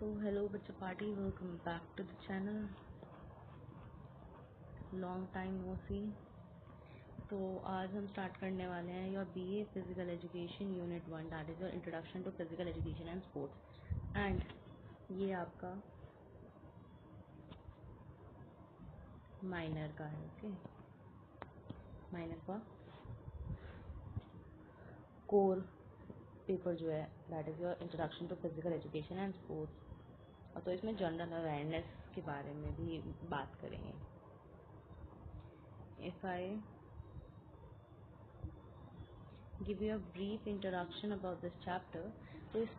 So hello बच्चा party, welcome back to the channel. Long time no see. तो आज हम स्टार्ट करने वाले हैं your BA physical education unit 1, that is your introduction to physical education and sports. And ये आपका minor का है। ओके, माइनर का कोर पेपर जो है that is your introduction to physical education and sports. और तो इसमें जनरल अवेयरनेस के बारे में भी बात करेंगे। If I give you a brief introduction about this chapter, तो इस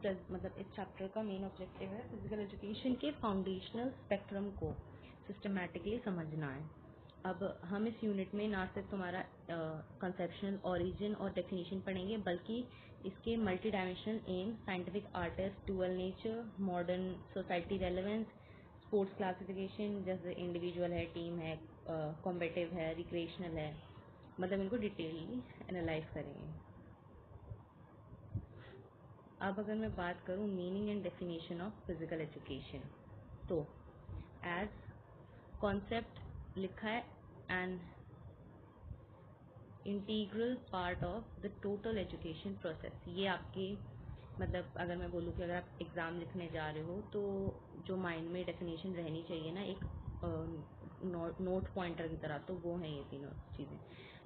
चैप्टर का मेन ऑब्जेक्टिव है फिजिकल एजुकेशन के फाउंडेशनल स्पेक्ट्रम को सिस्टमैटिकली समझना है। अब हम इस यूनिट में ना सिर्फ तुम्हारा कंसेप्शनल ओरिजिन और डेफिनेशन पढ़ेंगे, बल्कि इसके multi dimensional aim, scientific artist, dual nature, modern society relevance, sports classification, जैसे इंडिविजुअल है, टीम है, कॉम्पिटिटिव है, रिक्रिएशनल है, मतलब इनको डिटेलली एनालाइज करेंगे। अब अगर मैं बात करूँ meaning and definition of physical education, तो एज कॉन्सेप्ट लिखा है an integral part of the total education process. ये आपके मतलब अगर मैं बोलूँ कि अगर आप एग्ज़ाम लिखने जा रहे हो तो जो माइंड में डेफिनेशन रहनी चाहिए ना, एक नोट पॉइंटर की तरह, तो वो है ये तीनों चीज़ें।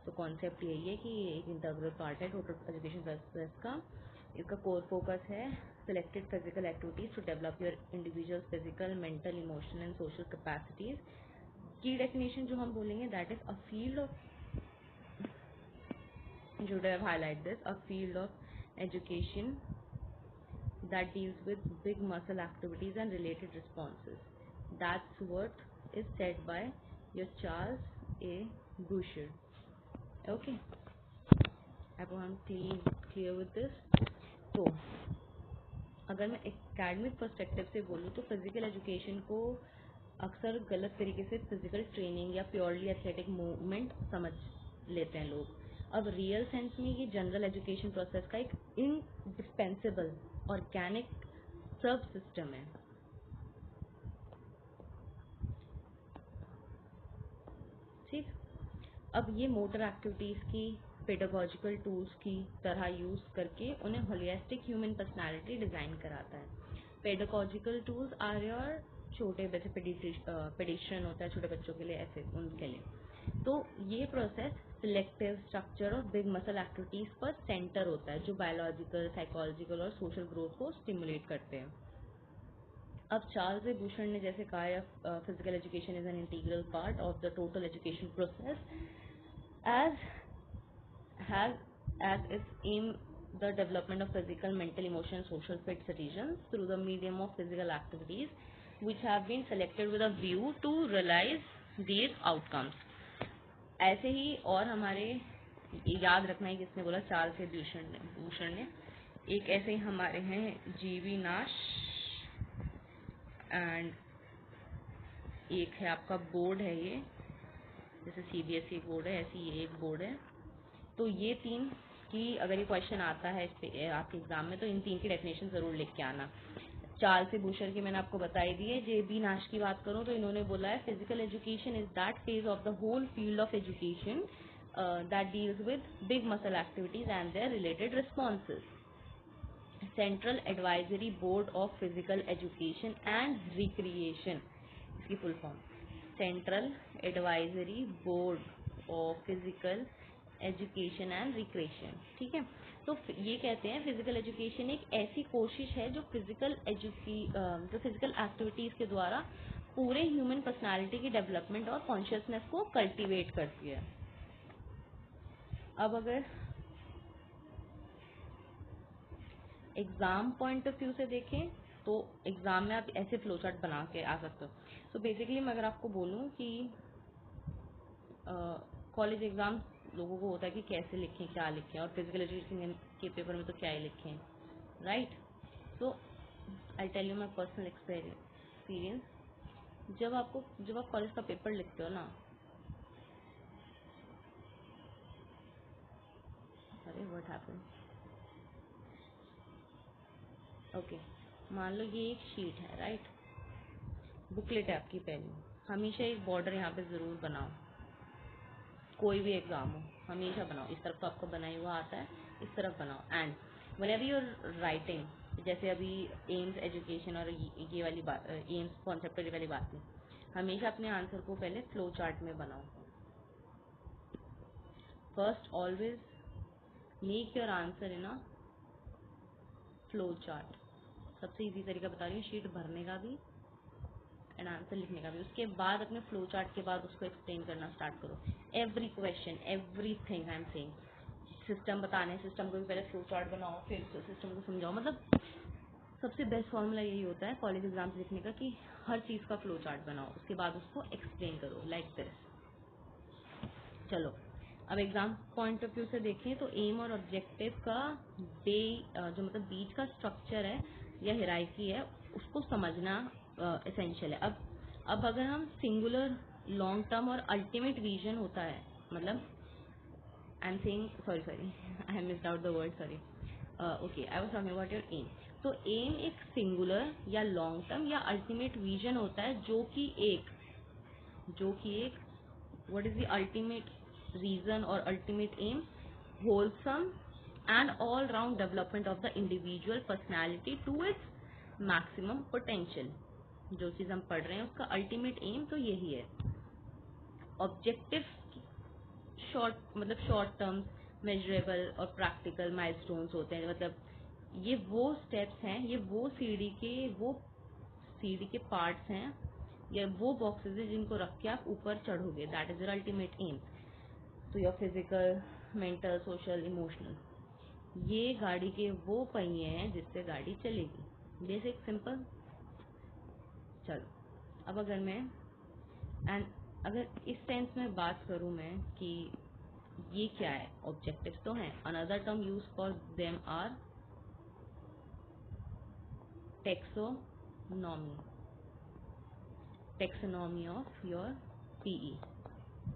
तो कॉन्सेप्ट यही है कि ये एक इंटीग्रल पार्ट है टोटल एजुकेशन प्रोसेस का। इसका कोर फोकस है selected physical activities to develop your individual physical, mental, emotional and social capacities. की डेफिनेशन जो हम बोलेंगे that is a field of, should have highlight this, a field of education that deals with big muscle activities and related responses. That's what is said by your Charles A. Bouchard. Okay, I am clear with this. तो अगर मैं academic perspective से बोलूँ तो physical education को अक्सर गलत तरीके से फिजिकल ट्रेनिंग या प्योरली एथलेटिक मूवमेंट समझ लेते हैं लोग। अब रियल सेंस में ये जनरल एजुकेशन प्रोसेस का एक इंडिस्पेंसेबल ऑर्गेनिक सब सिस्टम है। ठीक, अब ये मोटर एक्टिविटीज़ की पेडागोजिकल टूल्स की तरह यूज़ करके उन्हें होलिस्टिक ह्यूमन पर्सनालिटी डिज़ाइन कराता है। पेडागोजिकल टूल्स आर योर छोटे बच्चे, पेडिट्रिशियन होता है छोटे बच्चों के लिए, ऐसे उनके लिए। तो ये प्रोसेस सिलेक्टिव स्ट्रक्चर और बिग मसल एक्टिविटीज़ पर सेंटर होता है, जो बायोलॉजिकल, साइकोलॉजिकल और सोशल ग्रोथ को स्टिमुलेट करते हैं। अब चार्ल्स ए बूशर ने जैसे कहा, physical education is an integral part of the total education process as has as its aim the development of physical, mental, emotional, social fit citizens through the medium of physical activities which have been selected with a view to realize these outcomes. ऐसे ही और हमारे याद रखना है किसने बोला, Charles ए बूशर ने। एक ऐसे ही हमारे हैं जीवी नाश, एंड एक है आपका बोर्ड है, ये जैसे सीबीएसई बोर्ड है ऐसी ये एक बोर्ड है। तो ये तीन की अगर ये क्वेश्चन आता है आपके एग्जाम में, तो इन तीन की डेफिनेशन जरूर लिख के आना। चार्ल्स ए बूशर की मैंने आपको बताई दी है। जे बी नाश की बात करूँ तो इन्होंने बोला है physical education is that phase of the whole field of education that deals with big muscle activities and their related responses. Central advisory board of physical education and recreation, इसकी full form central advisory board of physical education and recreation. ठीक है, तो ये कहते हैं physical education एक ऐसी कोशिश है जो फिजिकल एक्टिविटीज़ के द्वारा पूरे ह्यूमन पर्सनालिटी की डेवलपमेंट और कॉन्शियसनेस को कल्टीवेट करती है। अब अगर एग्ज़ाम पॉइंट ऑफ व्यू से देखें तो एग्ज़ाम में आप ऐसे फ्लो चार्ट बना के आ सकते हो। तो बेसिकली मैं अगर आपको बोलूँ कि कॉलेज एग्ज़ाम लोगों को होता है कि कैसे लिखें, क्या लिखें, और फिजिकल एजुकेशन के पेपर में तो क्या ही लिखें, right. So I tell you my personal experience. जब आप कॉलेज का पेपर लिखते हो ना, अरे व्हाट हैपेंड, ओके, मान लो ये एक शीट है, राइट, बुकलेट है आपकी पहली, हमेशा एक बॉर्डर यहाँ पे ज़रूर बनाओ, कोई भी एग्जाम हो हमेशा बनाओ। इस तरफ तो आपको बना ही हुआ आता है, इस तरफ बनाओ। And whenever you are writing, जैसे अभी एम्स एजुकेशन और ये वाली बात, एम्स कॉन्सेप्ट वाली बात में, हमेशा अपने आंसर को पहले फ्लो चार्ट में बनाओ। First always make your answer in a flow chart. सबसे इजी तरीका बता रही हूँ शीट भरने का भी एंड आंसर लिखने का भी। उसके बाद अपने फ्लो चार्ट के बाद उसको एक्सप्लेन करना स्टार्ट करो। Every question, every thing I am saying, system बताने, सिस्टम को भी पहले फ्लो चार्ट बनाओ, फिर सिस्टम को समझाओ। मतलब सबसे बेस्ट फॉर्मूला यही होता है कॉलेज एग्जाम्स लिखने का कि हर चीज़ का फ्लो चार्ट बनाओ, उसके बाद उसको एक्सप्लेन करो लाइक दिस। चलो अब एग्जाम पॉइंट ऑफ व्यू से देखें तो एम और ऑब्जेक्टिव का जो मतलब बीच का स्ट्रक्चर है या हिरार्की है, उसको समझना एसेंशियल है। अब अगर हम सिंगुलर, लॉन्ग टर्म और अल्टीमेट विजन होता है, मतलब I am saying sorry I missed out the word, sorry, okay I was talking about your aim. तो एम एक सिंगुलर या लॉन्ग टर्म या अल्टीमेट विजन होता है जो कि एक what is the ultimate reason or ultimate aim? Wholesome and all round development of the individual personality to its maximum potential। जो चीज़ हम पढ़ रहे हैं उसका अल्टीमेट एम तो यही है। ऑब्जेक्टिव शॉर्ट टर्म, मेजरेबल और प्रैक्टिकल माइलस्टोन्स होते हैं। मतलब ये वो स्टेप्स हैं, ये वो सीढ़ी के पार्ट्स हैं या वो बॉक्सेस हैं जिनको रख के आप ऊपर चढ़ोगे। That is your ultimate aim. तो your physical, mental, social, emotional, ये गाड़ी के वो पहिए हैं जिससे गाड़ी चलेगी। Basic simple. चलो अब अगर इस सेंस में बात करूं मैं कि ये क्या है, ऑब्जेक्टिव्स तो हैं। Another term use for them are taxonomy of your PE,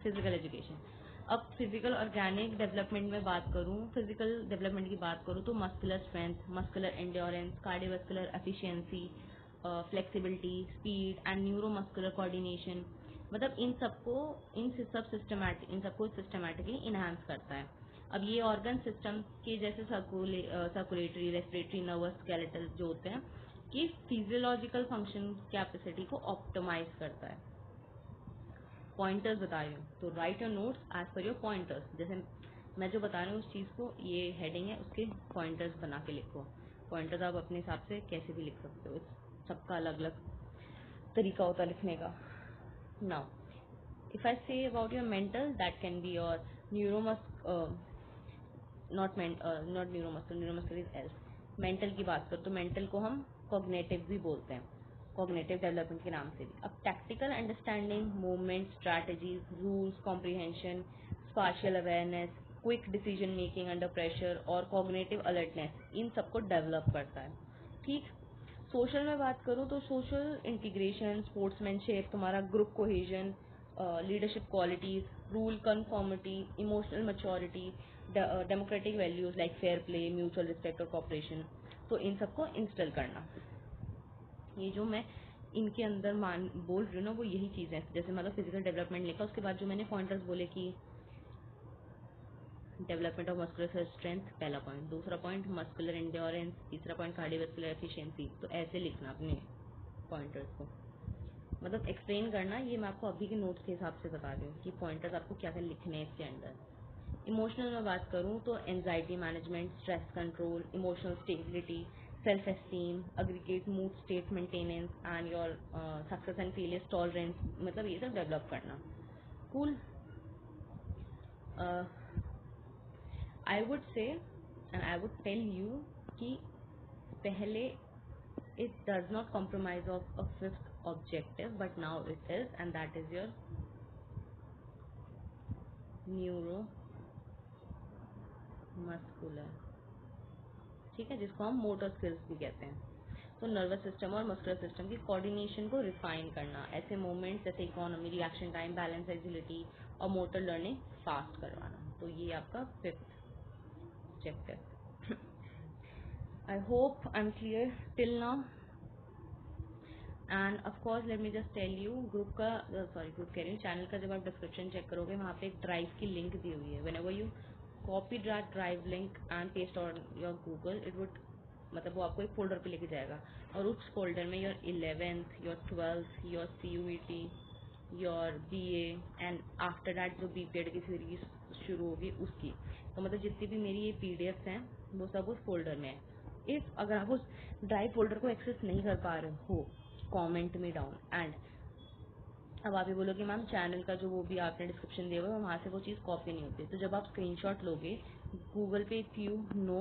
physical education. अब फिजिकल ऑर्गेनिक डेवलपमेंट में बात करूं, फिजिकल डेवलपमेंट की बात करूं तो muscular strength, muscular endurance, cardiovascular efficiency, flexibility, speed and neuromuscular coordination, मतलब इन सबको सिस्टमैटिकली इनहांस करता है। अब ये ऑर्गन सिस्टम के जैसे सर्कुलेटरी, रेस्पिरेटरी, नर्वस, स्केलेटल जो होते हैं कि फिजियोलॉजिकल फंक्शन कैपेसिटी को ऑप्टिमाइज करता है। पॉइंटर्स बता रही हूँ तो write your notes as per your pointers. जैसे मैं जो बता रही हूँ उस चीज़ को, ये हेडिंग है, उसके पॉइंटर्स बना के लिखो। पॉइंटर्स आप अपने हिसाब से कैसे भी लिख सकते हो, सबका अलग अलग तरीका होता है लिखने का। Now if I say about your mental, that can be your not neuromuscular is else. Mental की बात करो तो मेंटल को हम कॉग्निटिव भी बोलते हैं, कॉग्निटिव डेवलपमेंट के नाम से भी। अब tactical understanding, movement, strategies, rules comprehension, spatial awareness, quick decision making under pressure और कॉग्निटिव अलर्टनेस, इन सबको डेवलप करता है। ठीक। सोशल में बात करूँ तो सोशल इंटीग्रेशन, स्पोर्ट्समैनशिप, तुम्हारा group cohesion, leadership qualities, rule conformity, emotional maturity, democratic values like fair play, mutual respect और कॉपरेशन, तो इन सबको इंस्टॉल करना। ये जो मैं इनके अंदर बोल रही हूँ ना, वो यही चीज़ें हैं। जैसे मतलब फिजिकल डेवलपमेंट लिखा, उसके बाद जो मैंने पॉइंटर्स बोले कि डेवलपमेंट ऑफ मस्कुलर स्ट्रेंथ पहला पॉइंट, दूसरा पॉइंट मस्कुलर एंड्योरेंस, तीसरा पॉइंट कार्डियोवास्कुलर एफिशिएंसी। तो ऐसे लिखना अपने पॉइंटर्स को, मतलब एक्सप्लेन करना। ये मैं आपको अभी के नोट्स के हिसाब से बता रही हूँ कि पॉइंटर्स आपको क्या क्या लिखने हैं इसके अंदर। इमोशनल में बात करूँ तो anxiety management, stress control, emotional stability, self esteem, aggregate mood state maintenance and your success and failures tolerance, मतलब ये सब डेवलप करना। Cool. I would say and I would tell you कि पहले it does not compromise of a fifth objective, but now it is, and that is your neuromuscular, ठीक है, जिसको हम मोटर स्किल्स भी कहते हैं। तो नर्वस सिस्टम और मस्कुलर सिस्टम की कोऑर्डिनेशन को रिफाइन करना, ऐसे मूवमेंट्स जैसे economy, reaction time, balance, agility और मोटर लर्निंग फास्ट करवाना। तो ये आपका fifth objective. I hope I am clear till now. And of course let me just tell you, group कह रही हूँ, चैनल का जब आप डिस्क्रिप्शन चेक करोगे वहाँ पे एक ड्राइव की लिंक दी हुई है. Whenever you copy that drive link and paste on your Google, it would मतलब वो आपको एक फोल्डर पे लेके जाएगा और उस फोल्डर में your 11th, your 12th, your CUET, your BA and after that जो BPED की सीरीज शुरू होगी उसकी. तो मतलब जितनी भी मेरी ये PDFs हैं वो सब उस फोल्डर में है. इफ अगर आप उस ड्राइव फोल्डर को एक्सेस नहीं कर पा रहे हो, कमेंट में डाउन. एंड अब आप ये बोलो कि मैम चैनल का जो वो भी आपने डिस्क्रिप्शन दिया हुआ है वहाँ से वो चीज़ कॉपी नहीं होती. तो जब आप स्क्रीनशॉट लोगे गूगल पे, इफ यू नो,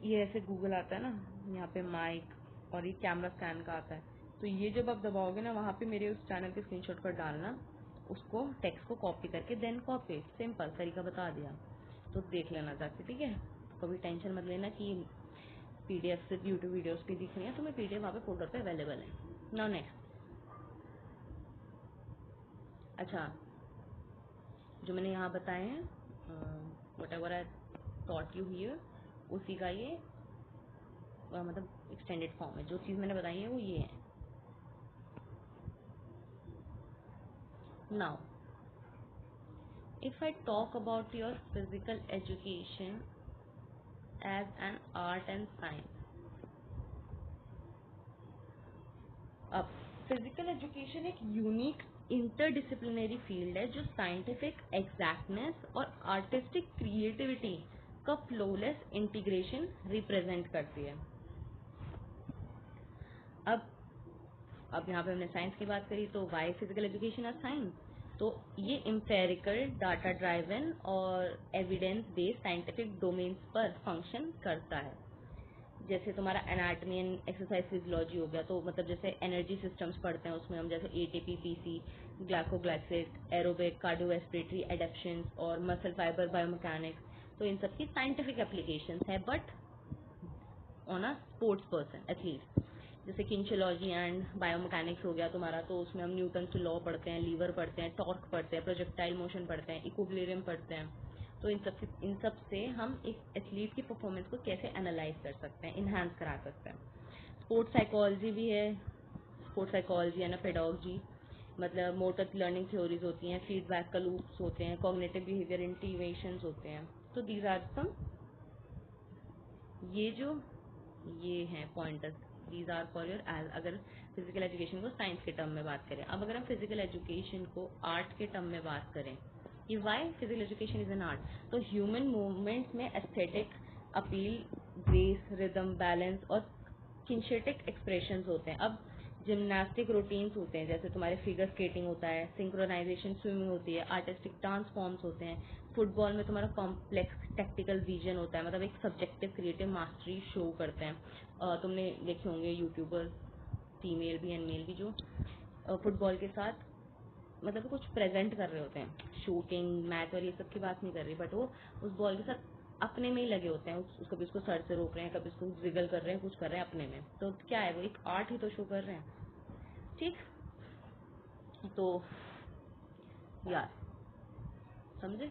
ये ऐसे गूगल आता है ना, यहाँ पे माइक और ये कैमरा स्कैन का आता है, तो ये जब आप दबाओगे ना वहाँ पे मेरे उस चैनल के स्क्रीनशॉट पर डालना, उसको टेक्स्ट को कॉपी करके देन कॉपी. सिंपल तरीका बता दिया, तो देख लेना जाके, ठीक है. कभी टेंशन मत लेना कि PDF सिर्फ यूट्यूब वीडियोस पे दिख रही है, तो मैं PDF वहाँ पे फोल्डर पे अवेलेबल है. नाउ नेक्स्ट, अच्छा जो मैंने यहाँ बताए हैं whatever I taught you here, उसी का ये मतलब एक्सटेंडेड फॉर्म है. जो चीज़ मैंने बताई है वो ये है. Now if I talk about your physical education as an art and science. अब फिजिकल एजुकेशन एक यूनिक इंटरडिसिप्लिनरी फील्ड है जो साइंटिफिक एग्जैक्टनेस और आर्टिस्टिक क्रिएटिविटी का फ्लोलेस इंटीग्रेशन रिप्रेजेंट करती है. अब यहाँ पे हमने साइंस की बात करी, तो why physical education as science. तो ये एम्पेरिकल, डाटा ड्राइवन और एविडेंस बेस्ड साइंटिफिक डोमेन्स पर फंक्शन करता है. जैसे तुम्हारा एनाटमी एंड एक्सरसाइज फिजियोलॉजी हो गया, तो मतलब जैसे एनर्जी सिस्टम्स पढ़ते हैं उसमें हम, जैसे ATP, PC, ग्लाइकोग्लाइकेट, एरोबिक, कार्डियोरेस्पिरेटरी एडेप्शंस और मसल फाइबर बायोमैकेनिक्स. तो इन सब की साइंटिफिक एप्लीकेशंस है but on a sports person, athlete. जैसे किंशियोलॉजी एंड बायोमैकेनिक्स हो गया तुम्हारा, तो उसमें हम न्यूटन के लॉ पढ़ते हैं, लीवर पढ़ते हैं, टॉर्क पढ़ते हैं, प्रोजेक्टाइल मोशन पढ़ते हैं, इक्विलिब्रियम पढ़ते हैं. तो इन सब से हम एक एथलीट की परफॉर्मेंस को कैसे एनालाइज कर सकते हैं, इन्हांस करा सकते हैं. स्पोर्ट्स साइकोलॉजी भी है, स्पोर्ट्स साइकोलॉजी है ना, पेडोलॉजी, मतलब मोटर लर्निंग थ्योरीज होती हैं, फीडबैक का लूप्स होते हैं, कॉग्निटिव बिहेवियर इंटीग्रेशंस होते हैं. तो दीज आर सम, ये जो ये हैं pointers, these are for your as, अगर फिजिकल एजुकेशन को साइंस के टर्म में बात करें. अब अगर हम फिजिकल एजुकेशन को आर्ट के टर्म में बात करें कि why physical education is an art, तो ह्यूमन मूवमेंट्स में aesthetic appeal, grace, rhythm, balance और किनेटिक एक्सप्रेशंस होते हैं. अब जिम्नास्टिक रूटीन्स होते हैं, जैसे तुम्हारे फिगर स्केटिंग होता है, सिंक्रोनाइजेशन स्विमिंग होती है, आर्टिस्टिक डांस फॉर्म्स होते हैं. फुटबॉल में तुम्हारा कॉम्प्लेक्स टैक्टिकल विजन होता है, मतलब एक सब्जेक्टिव क्रिएटिव मास्टरी शो करते हैं. तुमने देखे होंगे यूट्यूबर, फीमेल भी एंड मेल भी, जो फुटबॉल के साथ मतलब कुछ प्रेजेंट कर रहे होते हैं, शूटिंग, मैच और ये सब की बात नहीं कर रही, बट वो उस बॉल के साथ अपने में ही लगे होते हैं. कभी उसको सर से रोक रहे हैं, कभी उसको जिगल कर रहे हैं, कुछ कर रहे हैं अपने में. तो क्या है, वो एक आर्ट ही तो शो कर रहे हैं. ठीक, तो यार समझे.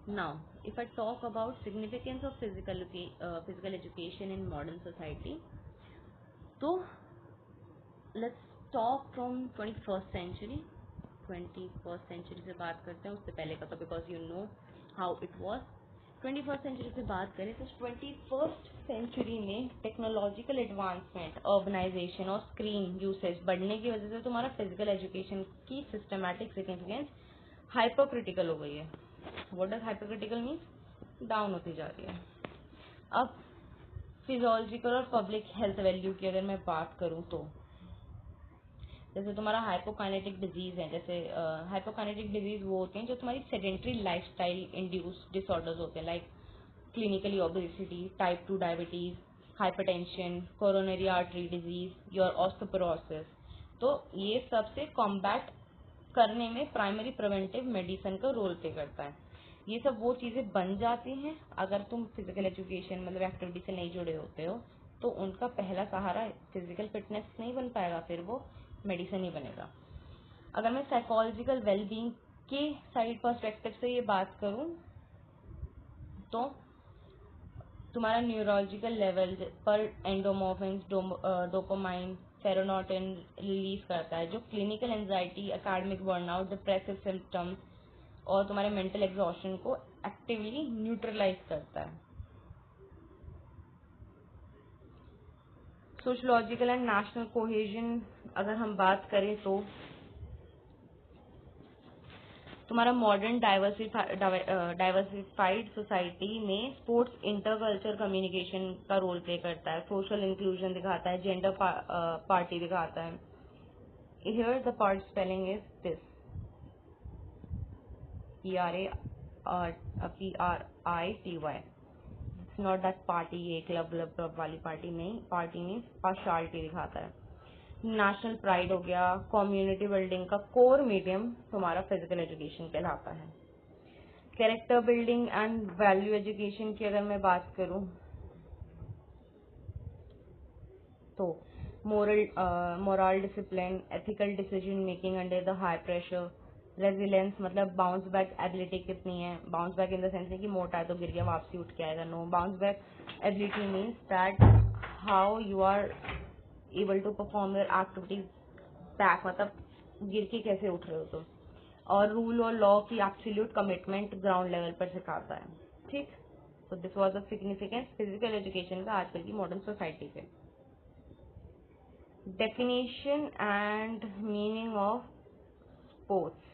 Now if I talk about significance of physical education in modern society, तो let's talk from 21st century. 21st century से बात करते हैं, उससे पहले का तो because you know how it was. 21st century से बात करें तो 21st सेंचुरी में टेक्नोलॉजिकल एडवांसमेंट, अर्बनाइजेशन और स्क्रीन यूसेज बढ़ने की वजह से तुम्हारा फिजिकल एजुकेशन की सिस्टमैटिक सिग्निफिकेंस हाइपरक्रिटिकल हो गई है. व्हाट डज हाइपरक्रिटिकल मीन्स, डाउन होती जा रही है. अब फिजियोलॉजिकल और पब्लिक हेल्थ वैल्यू की अगर मैं बात करूं, तो जैसे तुम्हारा हाइपोकाइनेटिक डिजीज है, जैसे हाइपोकाइनेटिक डिजीज वो होते हैं जो तुम्हारी सेडेंट्री लाइफस्टाइल इंड्यूस डिसऑर्डर्स होते हैं, like clinically obesity, type 2 diabetes, hypertension, coronary artery disease, your osteoporosis. तो ये सबसे कॉम्बैट करने में प्राइमरी प्रिवेंटिव मेडिसिन का रोल प्ले करता है. ये सब वो चीज़ें बन जाती हैं अगर तुम फिजिकल एजुकेशन मतलब एक्टिविटी से नहीं जुड़े होते हो, तो उनका पहला सहारा फिजिकल फिटनेस नहीं बन पाएगा, फिर वो मेडिसिन ही बनेगा. अगर मैं साइकोलॉजिकल वेलबींग के साइड पर्सपेक्टिव से ये बात करूं, तो तुम्हारा न्यूरोलॉजिकल लेवल पर एंडोमोर्फिन, डोपामाइन, सेरोटोनिन रिलीज करता है जो clinical anxiety, academic burnout, depressive symptoms और तुम्हारे मेंटल एग्जॉशन को एक्टिवली न्यूट्रलाइज करता है। सोशलॉजिकल एंड नेशनल कोहेजन अगर हम बात करें तो तुम्हारा मॉडर्न डाइवर्सिफाइड सोसाइटी में स्पोर्ट्स इंटरकल्चर कम्युनिकेशन का रोल प्ले करता है, सोशल इंक्लूजन दिखाता है, जेंडर पार्टी दिखाता है। Here the part spelling is this PRAPRITY, not that party, ये क्लब क्लब वाली पार्टी नहीं, पार्टी मीन्स पार्शियलिटी दिखाता है। नेशनल प्राइड हो गया, कम्युनिटी बिल्डिंग का कोर मीडियम तुम्हारा फिजिकल एजुकेशन कहलाता है। Character building and value education की अगर मैं बात करूं तो moral discipline, ethical decision making under the high pressure, resilience मतलब बाउंस बैक एबिलिटी कितनी है, bounce back in the sense नहीं कि मोटा है तो गिर गया वापसी उठ के आएगा, no, bounce back ability means that how you are able to perform your activities back, मतलब गिर के कैसे उठ रहे हो तुम, और रूल और लॉ की एब्सोल्यूट कमिटमेंट ग्राउंड लेवल पर सिखाता है। ठीक, तो this was the significance physical education का आजकल की मॉडर्न सोसाइटी पे। Definition and meaning of sports.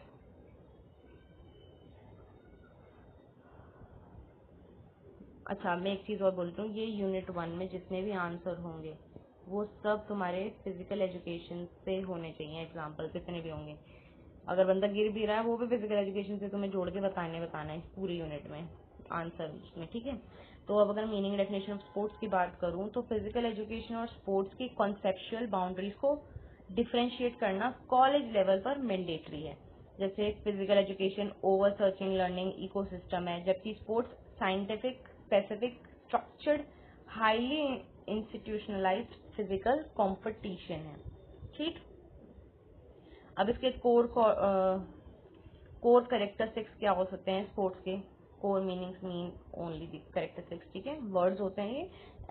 अच्छा, मैं एक चीज और बोलती हूँ, ये यूनिट 1 में जितने भी आंसर होंगे वो सब तुम्हारे फिजिकल एजुकेशन से होने चाहिए, एग्जाम्पल जितने भी होंगे। अगर बंदा गिर भी रहा है वो भी फिजिकल एजुकेशन से तुम्हें जोड़ के बताना है पूरी यूनिट में आंसर में, ठीक है। तो अब अगर मीनिंग डेफिनेशन ऑफ स्पोर्ट्स की बात करूं तो फिजिकल एजुकेशन और स्पोर्ट्स की कॉन्सेप्चुअल बाउंड्रीज को डिफ्रेंशिएट करना कॉलेज लेवल पर मैंडेटरी है। जैसे physical education over searching learning ecosystem है, जबकि sports scientific specific structured highly institutionalised physical competition है। ठीक, अब इसके कोर करेक्टरिस्टिक्स क्या हो सकते हैं स्पोर्ट्स के? Core meanings mean only the characteristics, ठीक है, वर्ड्स होते हैं ये।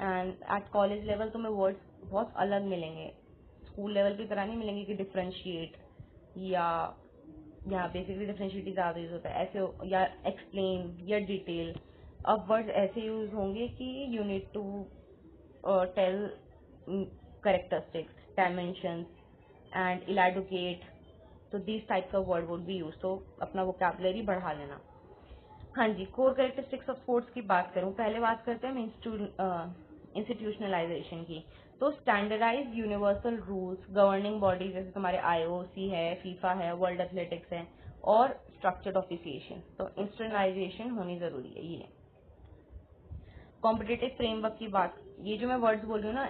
एंड एट कॉलेज लेवल तुम्हें वर्ड्स बहुत अलग मिलेंगे, स्कूल लेवल की तरह नहीं मिलेंगे कि डिफरेंशिएट या बेसिकली डिफरेंशिएट ज़्यादा यूज होता है ऐसे, या एक्सप्लेन या डिटेल। अब वर्ड्स ऐसे यूज होंगे कि you need to tell characteristics, dimensions and इलाडुकेट, तो these types of word would be use, तो अपना वोकैबुलरी बढ़ा लेना। हाँ जी, कोर कैरेक्टरिस्टिक्स ऑफ स्पोर्ट्स की बात करूं, पहले बात करते हैं इंस्टीट्यूशनलाइजेशन की। तो standardize universal rules, governing body जैसे तुम्हारे IOC है, फीफा है, वर्ल्ड एथलेटिक्स है, और स्ट्रक्चर्ड ऑफिसिएशन, तो इंस्टीट्यूशनलाइजेशन होनी जरूरी है। ये कॉम्पिटिटिव फ्रेमवर्क की बात, ये जो मैं वर्ड्स बोल रही हूँ ना,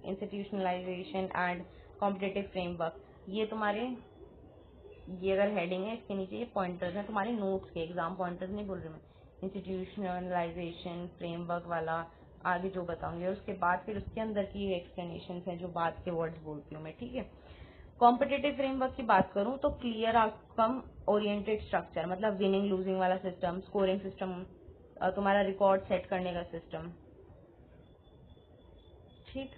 इंस्टीट्यूशनलाइजेशन एंड कॉम्पिटिटिव फ्रेमवर्क, ये तुम्हारे, ये अगर हेडिंग है इसके नीचे ये पॉइंटर्स हैं तुम्हारे नोट्स के, एग्जाम पॉइंटर्स नहीं बोल रही मैं। इंस्टीट्यूशनलाइजेशन फ्रेमवर्क वाला आगे जो बताऊंगी, और उसके बाद फिर उसके अंदर की एक्सप्लेनेशन है जो बाद के वर्ड्स बोलती हूँ मैं, ठीक है। कॉम्पिटिटिव फ्रेमवर्क की बात करूँ तो क्लियर आउटकम ओरिएंटेड स्ट्रक्चर, मतलब विनिंग लूजिंग वाला सिस्टम, स्कोरिंग सिस्टम, तुम्हारा रिकॉर्ड सेट करने का सिस्टम, ठीक।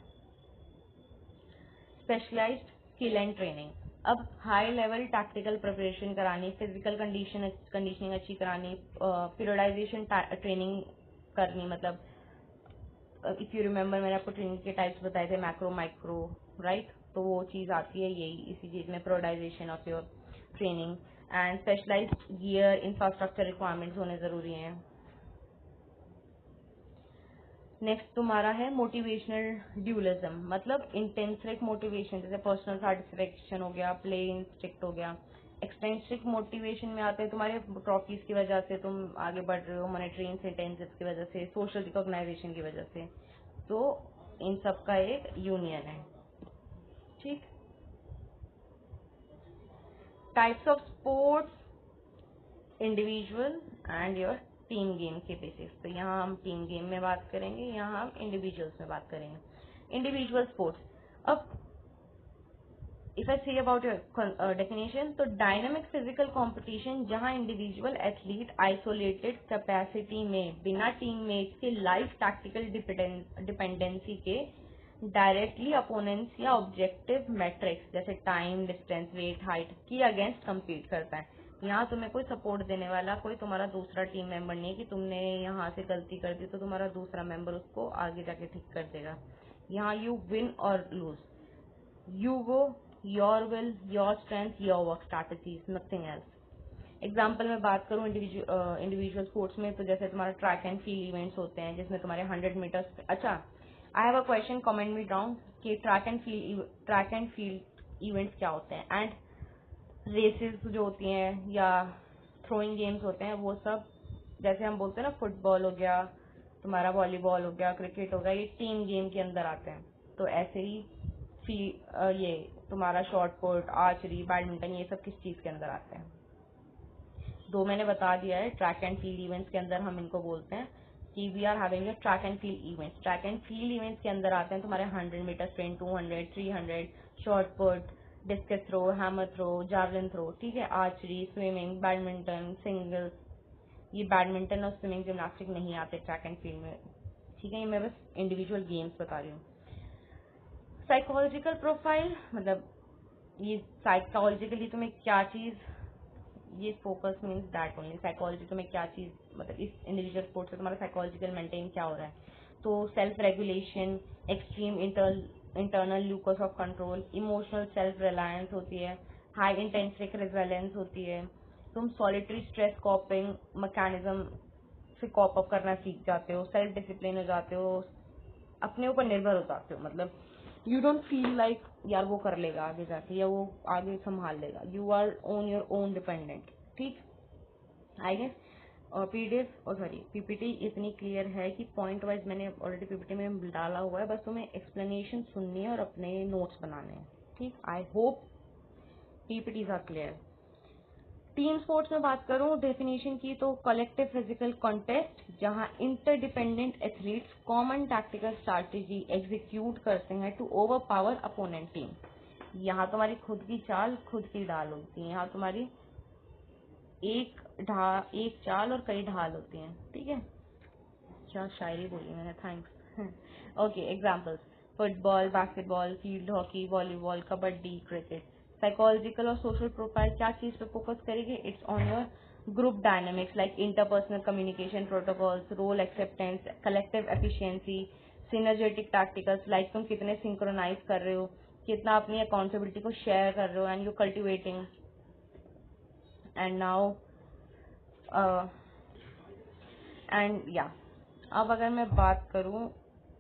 स्पेशलाइज्ड स्किल एंड ट्रेनिंग, अब हाई लेवल टैक्टिकल प्रिपरेशन करानी, फिजिकल कंडीशनिंग अच्छी करानी, पीरियडाइजेशन ट्रेनिंग करनी, मतलब इफ यू रिमेम्बर मैंने आपको ट्रेनिंग के टाइप्स बताए थे, मैक्रो माइक्रो, राइट, तो वो चीज़ आती है यही इसी चीज़ में, periodization of your training. And specialized gear infrastructure requirements होने ज़रूरी हैं। नेक्स्ट तुम्हारा है मोटिवेशनल ड्यूलिज्म, मतलब इंटेंसिक मोटिवेशन, जैसे पर्सनल सेटिस्फेक्शन हो गया, प्ले इंस्टिक्ट हो गया। एक्सटेंसिक मोटिवेशन में आते हैं तुम्हारे ट्रॉफीज की वजह से तुम आगे बढ़ रहे हो, मॉनेटरी इंटेंसिव की वजह से, सोशल रिकॉग्नाइजेशन की वजह से, तो इन सब का एक यूनियन है, ठीक। Types of sports, individual and your team game के बेसिस पे, यहाँ हम टीम गेम में बात करेंगे, यहाँ हम इंडिविजुअल्स में बात करेंगे। इंडिविजुअल स्पोर्ट्स, अब if I see about your definition, तो डायनामिक फिजिकल कंपटीशन जहां इंडिविजुअल एथलीट आइसोलेटेड कैपेसिटी में बिना टीम मेट्स के लाइफ टैक्टिकल डिपेंडेंसी के डायरेक्टली अपोनेंट्स या ऑब्जेक्टिव मैट्रिक्स जैसे टाइम, डिस्टेंस, वेट, हाइट की अगेंस्ट कम्पीट करता है। यहाँ तुम्हें कोई सपोर्ट देने वाला कोई तुम्हारा दूसरा टीम मेंबर नहीं है कि तुमने यहाँ से गलती कर दी तो तुम्हारा दूसरा मेंबर उसको आगे जाके ठीक कर देगा। यहाँ यू विन और lose, you go, your will, your strength, your work strategies, nothing else. Example में बात करूँ इंडिविजुअल स्पोर्ट्स में, तो जैसे तुम्हारा ट्रैक एंड फील्ड इवेंट्स होते हैं जिसमें तुम्हारे 100 मीटर्स। अच्छा, I have a question, comment me down कि ट्रैक एंड फील्ड इवेंट्स क्या होते हैं, एंड रेसेस जो होती हैं या थ्रोइंग गेम्स होते हैं, वो सब जैसे हम बोलते हैं ना, फुटबॉल हो गया, तुम्हारा वॉलीबॉल हो गया, क्रिकेट हो गया, ये टीम गेम के अंदर आते हैं। तो ऐसे ही ये तुम्हारा शॉर्ट पुट, आर्चरी, बैडमिंटन, ये सब किस चीज़ के अंदर आते हैं? दो मैंने बता दिया है। ट्रैक एंड फील्ड इवेंट्स के अंदर हम इनको बोलते हैं कि we are having a track and field events. Track and field events के अंदर आते हैं तुम्हारे 100 metre sprint, 200, 300, shot put, discus throw, hammer throw, javelin throw, ठीक है, आर्चरी, स्विमिंग, बैडमिंटन, सिंगल्स। ये बैडमिंटन और स्विमिंग जिम्नास्टिक नहीं आते ट्रैक एंड फील्ड में, ठीक है, ये मैं बस इंडिविजुअल गेम्स बता रही हूँ। साइकोलॉजिकल प्रोफाइल मतलब ये साइकोलॉजिकली तुम्हें क्या चीज़, ये focus means that only, psychology तुम्हें क्या चीज़, मतलब इस इंडिविजुअल स्पोर्ट्स से तुम्हारा साइकोलॉजिकल मेंटेन क्या हो रहा है। तो self regulation, extreme internal लूकस of control, emotional self reliance होती है, हाई इंटेंसिक रेजिलेंस होती है, तुम सॉलिटरी स्ट्रेस कॉपिंग मैकेनिज्म से कॉप अप करना सीख जाते हो, सेल्फ डिसिप्लिन हो जाते हो, अपने ऊपर निर्भर हो जाते हो, मतलब यू डोंट फील लाइक यार वो कर लेगा आगे जाके या वो आगे संभाल लेगा, you are on your own dependent, ठीक। आई गेस पीडीएफ और सॉरी पीपीटी इतनी क्लियर है कि पॉइंट वाइज मैंने ऑलरेडी पीपीटी में डाला हुआ है, बस तुम्हें एक्सप्लेनेशन सुननी है और अपने नोट्स बनाने हैं, ठीक। I hope PPTs are clear. Team sports में बात करूं डेफिनेशन की, तो कलेक्टिव फिजिकल कॉन्टेस्ट जहां interdependent athletes common tactical strategy execute करते हैं to overpower opponent team. यहाँ तुम्हारी खुद की चाल खुद की ढाल होती है, यहाँ तुम्हारी एक चाल और कई ढाल होती हैं, ठीक है। क्या शायरी बोली मैंने, thanks. Okay, examples, football, basketball, field hockey, volleyball, kabaddi, cricket. Psychological और सोशल प्रोफाइल क्या चीज पे फोकस करेगी? It's on your group dynamics like interpersonal communication protocols, role acceptance, collective efficiency, synergetic tacticals like तुम कितने सिंक्रोनाइज कर रहे हो, कितना अपनी अकाउंटेबिलिटी को शेयर कर रहे हो, and you cultivating. And now and या अब अगर मैं बात करूं,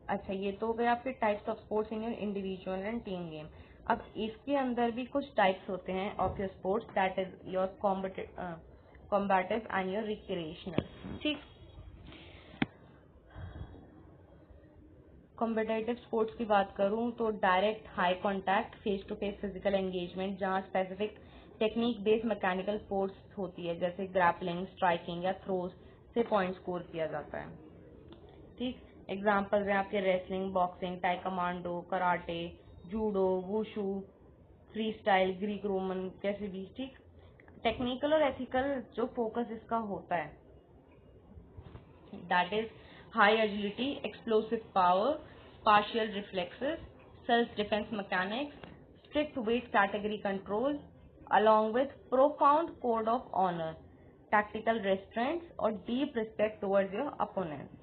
अच्छा ये तो हो गए आपके types of sports in your individual and team game. अब इसके अंदर भी कुछ टाइप्स होते हैं of your sports, that is your combative and your recreational, ठीक। कॉम्पिटेटिव स्पोर्ट्स की बात करूं तो direct high contact face to face physical engagement जहां specific technique based mechanical force होती है, जैसे ग्रैपलिंग, स्ट्राइकिंग या थ्रोज से पॉइंट स्कोर किया जाता है, ठीक। एग्जाम्पल है आपके wrestling, boxing, taekwondo, karate, judo, wushu, freestyle, Greek Roman, कैसे भी, ठीक। टेक्निकल और एथिकल जो फोकस इसका होता है, that is high agility, explosive power, partial reflexes, self-defense mechanics, strict weight category control, along with profound code of honor, tactical restraints और deep respect towards your opponents।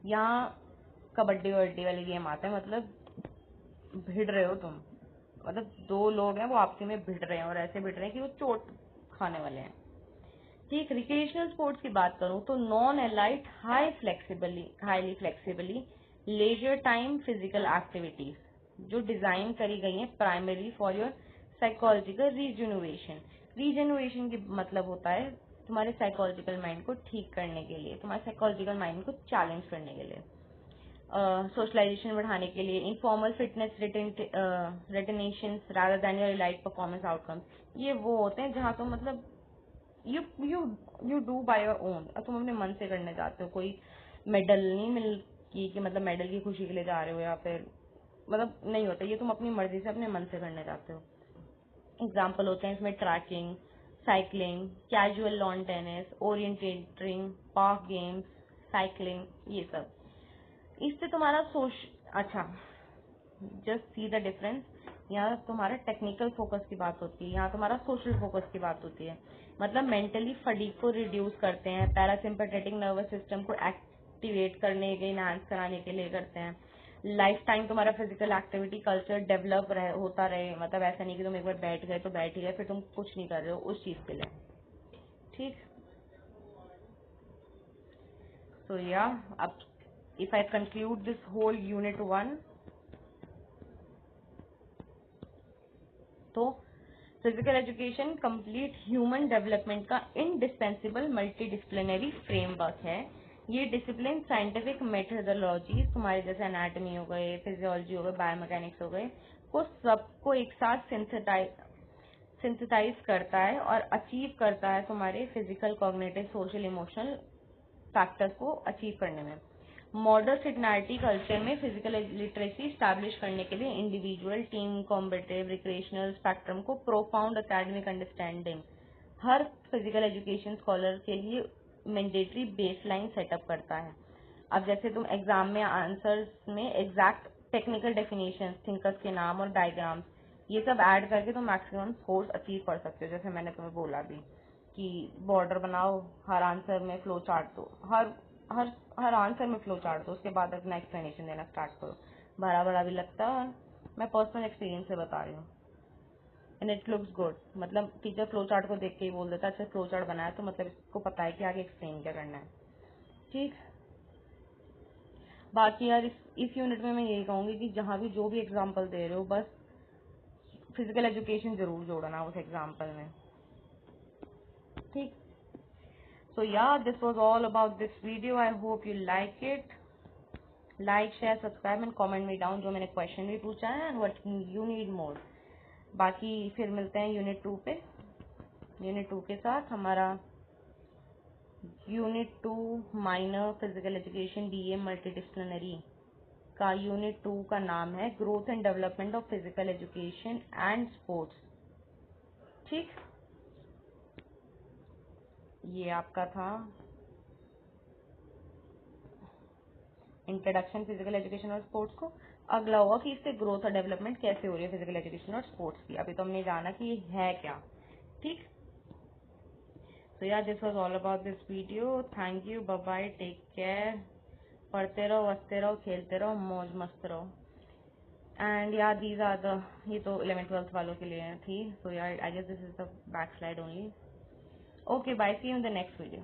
यहाँ कबड्डी वड्डी वाली गेम आता है, मतलब भिड़ रहे हो तुम, मतलब दो लोग हैं वो आपसी में भिड़ रहे हैं और ऐसे भिड़ रहे हैं कि वो चोट खाने वाले हैं, ठीक। रिक्रिएशनल स्पोर्ट्स की बात करूं तो non elite highly flexibly leisure time physical activities जो डिजाइन करी गई हैं primary for your psychological regeneration की मतलब होता है तुम्हारे साइकोलॉजिकल माइंड को ठीक करने के लिए, तुम्हारे साइकोलॉजिकल माइंड को चैलेंज करने के लिए, सोशलाइजेशन बढ़ाने के लिए, informal fitness retention rather than your elite performance outcomes. ये वो होते हैं जहाँ तुम मतलब you do by your own, तुम अपने मन से करने जाते हो, कोई मेडल नहीं मिल कि मतलब मेडल की खुशी के लिए जा रहे हो या फिर मतलब नहीं होता, ये तुम अपनी मर्जी से अपने मन से करने जाते हो। एग्जाम्पल होते हैं इसमें trekking, cycling, casual lawn tennis, orienteering, park games, cycling, ये सब। इससे तुम्हारा अच्छा जस्ट सी द डिफरेंस। यहाँ तुम्हारा टेक्निकल फोकस की बात होती है, यहाँ तुम्हारा सोशल फोकस की बात होती है। मतलब मेंटली फटीग को रिड्यूस करते हैं, पैरासिम्पैथेटिक नर्वस सिस्टम को एक्टिवेट करने के, इनहांस कराने के लिए करते हैं। लाइफ टाइम तुम्हारा फिजिकल एक्टिविटी कल्चर डेवलप होता रहे, मतलब ऐसा नहीं कि तुम एक बार बैठ गए तो बैठ ही गए, फिर तुम कुछ नहीं कर रहे हो उस चीज के लिए। ठीक, so yeah, अब if I conclude this whole unit 1, तो physical education complete human development का इंडिस्पेंसिबल मल्टी फ्रेमवर्क है। ये डिसिप्लिन साइंटिफिक मेथोडोलॉजी तुम्हारे जैसे एनाटॉमी हो गए, फिजियोलॉजी हो गए, बायोमैकेनिक्स हो गए, को सबको एक साथ सिंथेसाइज करता है और अचीव करता है तुम्हारे physical, cognitive, social, emotional factors को अचीव करने में। मॉडर्न सिग्नारिटी कल्चर में फिजिकल लिटरेसी स्टैब्लिश करने के लिए individual, team, competitive, recreational spectrum को प्रोफाउंड एकेडमिक अंडरस्टैंडिंग हर फिजिकल एजुकेशन स्कॉलर के लिए मैंडेटरी बेसलाइन सेटअप करता है। अब जैसे तुम एग्जाम में आंसर्स में एग्जैक्ट टेक्निकल डेफिनेशन, थिंकर्स के नाम और डायग्राम्स ये सब ऐड करके तुम मैक्सिमम स्कोर्स अचीव कर सकते हो। जैसे मैंने तुम्हें बोला भी कि बॉर्डर बनाओ, हर आंसर में फ्लो चार्ट दो, हर हर हर आंसर में फ्लो चार्ट दो, उसके बाद अपना एक्सप्लेनेशन देना स्टार्ट करो। बड़ा बड़ा भी लगता है, मैं पर्सनल एक्सपीरियंस से बता रही हूँ, एंड इट लुक्स गुड। मतलब टीचर फ्लो चार्ट को देख के ही बोल देता है अच्छा फ्लो चार्ट बनाया तो मतलब इसको पता है कि आगे एक्सप्लेन क्या करना है। ठीक, बाकी यार इस यूनिट में मैं यही कहूंगी कि जहाँ भी जो भी एग्जाम्पल दे रहे हो बस फिजिकल एजुकेशन जरूर जोड़ना उस एग्जाम्पल में। ठीक, so yeah, this was all about this video. I hope you like it. Like, share, subscribe and comment me down जो मैंने क्वेश्चन भी पूछा है and what you need more. बाकी फिर मिलते हैं यूनिट 2 पे। यूनिट 2 के साथ हमारा unit 2 minor physical education BA multidisciplinary का यूनिट 2 का नाम है growth and development of physical education and sports. ठीक, ये आपका था इंट्रोडक्शन फिजिकल एजुकेशन और स्पोर्ट्स को। अगला होगा कि इससे ग्रोथ और डेवलपमेंट कैसे हो रही है फिजिकल एजुकेशन और स्पोर्ट्स की। अभी तो हमने जाना कि ये है क्या। ठीक, तो यार this was all about this video. Thank you, bye bye, take care. पढ़ते रहो, हंसते रहो, खेलते रहो, मौज मस्त रहो। एंड यार दीज आर द, ये तो 11th-12th वालों के लिए थी। सो यार I guess this is the back slide only. Okay bye, see you in the next video.